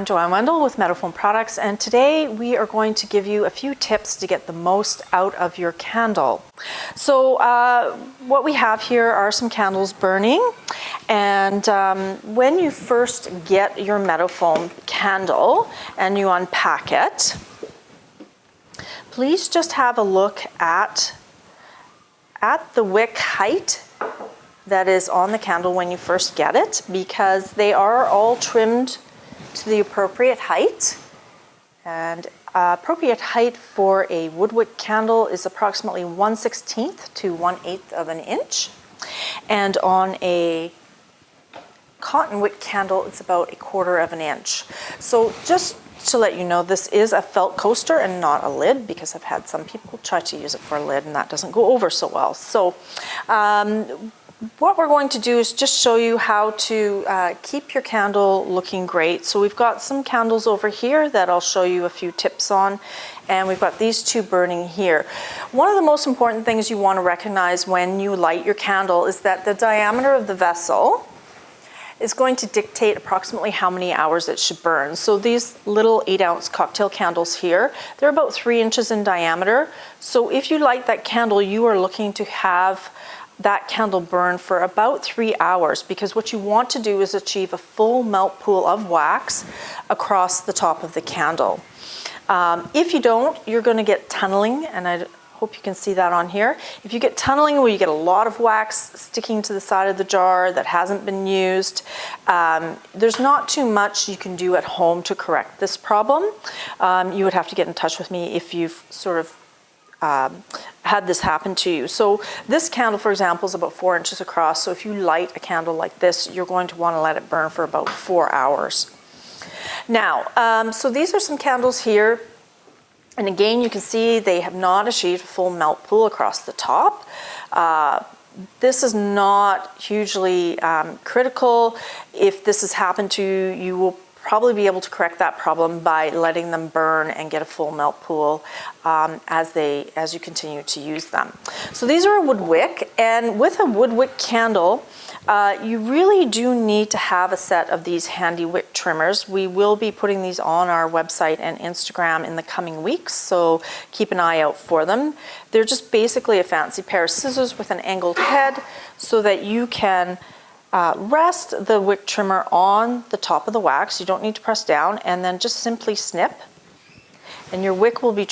Joanne Wendell with Meadowfoam Products, and today we are going to give you a few tips to get the most out of your candle. So what we have here are some candles burning, and when you first get your Meadowfoam candle and you unpack it, please just have a look at the wick height that is on the candle when you first get it, because they are all trimmed to the appropriate height. And appropriate height for a wood wick candle is approximately 1/16 to 1/8 of an inch. And on a cotton wick candle, it's about 1/4 of an inch. So just to let you know, this is a felt coaster and not a lid, because I've had some people try to use it for a lid and that doesn't go over so well. So what we're going to do is just show you how to keep your candle looking great. So we've got some candles over here that I'll show you a few tips on, and we've got these two burning here. One of the most important things you want to recognize when you light your candle is that the diameter of the vessel is going to dictate approximately how many hours it should burn. So these little 8-ounce cocktail candles here, they're about 3 inches in diameter. So if you light that candle, you are looking to have that candle burn for about 3 hours, because what you want to do is achieve a full melt pool of wax across the top of the candle. If you don't, you're going to get tunneling, and I hope you can see that on here. If you get tunneling where you get a lot of wax sticking to the side of the jar that hasn't been used, there's not too much you can do at home to correct this problem. You would have to get in touch with me if you've sort of had this happen to you. So this candle, for example, is about 4 inches across. So if you light a candle like this, you're going to want to let it burn for about 4 hours. Now, so these are some candles here. And again, you can see they have not achieved a full melt pool across the top. This is not hugely critical. If this has happened to you, you will probably be able to correct that problem by letting them burn and get a full melt pool as you continue to use them. So these are a wood wick, and with a wood wick candle, you really do need to have a set of these handy wick trimmers. We will be putting these on our website and Instagram in the coming weeks, so keep an eye out for them. They're just basically a fancy pair of scissors with an angled head so that you can rest the wick trimmer on the top of the wax. You don't need to press down, and then just simply snip, and your wick will be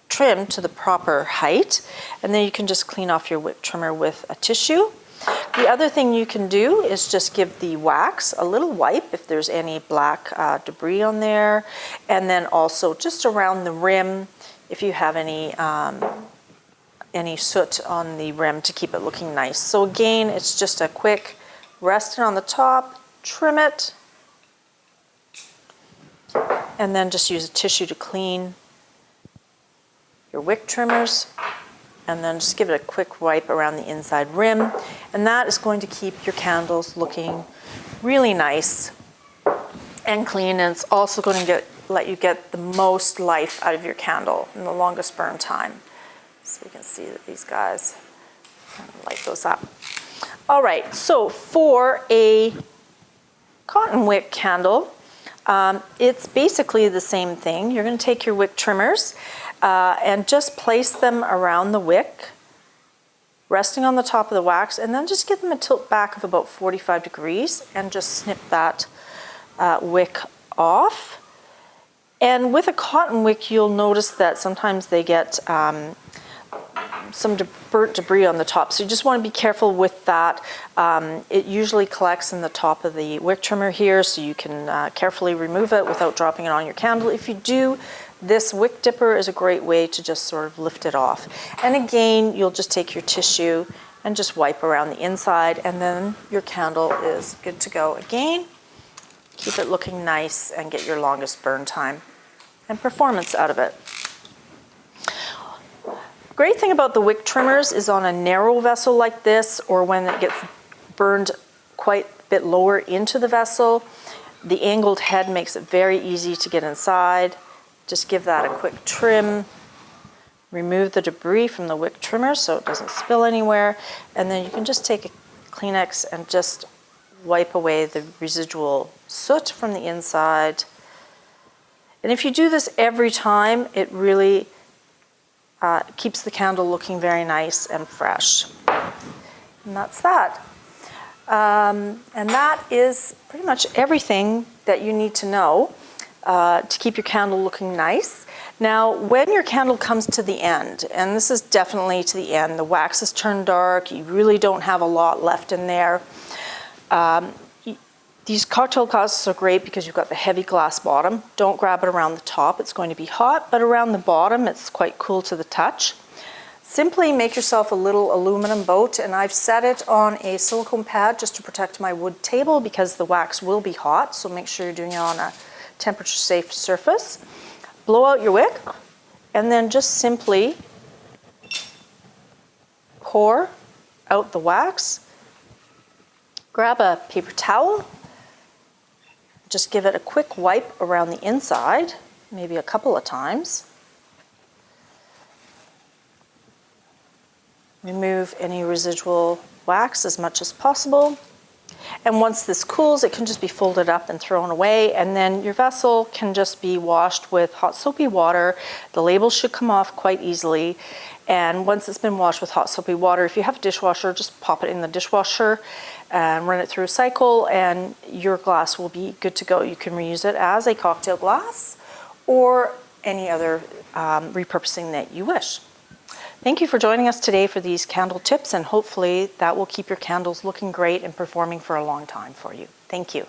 trimmed to the proper height. And then you can just clean off your wick trimmer with a tissue. The other thing you can do is just give the wax a little wipe if there's any black debris on there, and then also just around the rim if you have any soot on the rim to keep it looking nice. So again, it's just a quick rest it on the top, trim it, and then just use a tissue to clean your wick trimmers, and then just give it a quick wipe around the inside rim, and that is going to keep your candles looking really nice and clean, and it's also going to let you get the most life out of your candle and the longest burn time. So you can see that these guys, I'm gonna light those up. All right, so for a cotton wick candle, it's basically the same thing. You're going to take your wick trimmers and just place them around the wick, resting on the top of the wax, and then just give them a tilt back of about 45 degrees and just snip that wick off. And with a cotton wick, you'll notice that sometimes they get some burnt debris on the top, so you just want to be careful with that. It usually collects in the top of the wick trimmer here, so you can carefully remove it without dropping it on your candle. If you do, this wick dipper is a great way to just sort of lift it off. And again, you'll just take your tissue and just wipe around the inside, and then your candle is good to go. Again, keep it looking nice and get your longest burn time and performance out of it. Great thing about the wick trimmers is on a narrow vessel like this, or when it gets burned quite a bit lower into the vessel, the angled head makes it very easy to get inside. Just give that a quick trim, remove the debris from the wick trimmer so it doesn't spill anywhere, and then you can just take a Kleenex and just wipe away the residual soot from the inside And if you do this every time, it really keeps the candle looking very nice and fresh. And that's that. And that is pretty much everything that you need to know to keep your candle looking nice. Now, when your candle comes to the end, and this is definitely to the end, the wax has turned dark, you really don't have a lot left in there. These cocktail glasses are great because you've got the heavy glass bottom. Don't grab it around the top, it's going to be hot, but around the bottom it's quite cool to the touch. Simply make yourself a little aluminum boat, and I've set it on a silicone pad just to protect my wood table because the wax will be hot, so make sure you're doing it on a temperature safe surface. Blow out your wick, and then just simply pour out the wax. Grab a paper towel, just give it a quick wipe around the inside, maybe a couple of times. Remove any residual wax as much as possible. And once this cools, it can just be folded up and thrown away, and then your vessel can just be washed with hot soapy water. The labels should come off quite easily. And once it's been washed with hot soapy water, if you have a dishwasher, just pop it in the dishwasher and run it through a cycle, and your glass will be good to go. You can reuse it as a cocktail glass or any other repurposing that you wish. Thank you for joining us today for these candle tips, and hopefully that will keep your candles looking great and performing for a long time for you. Thank you.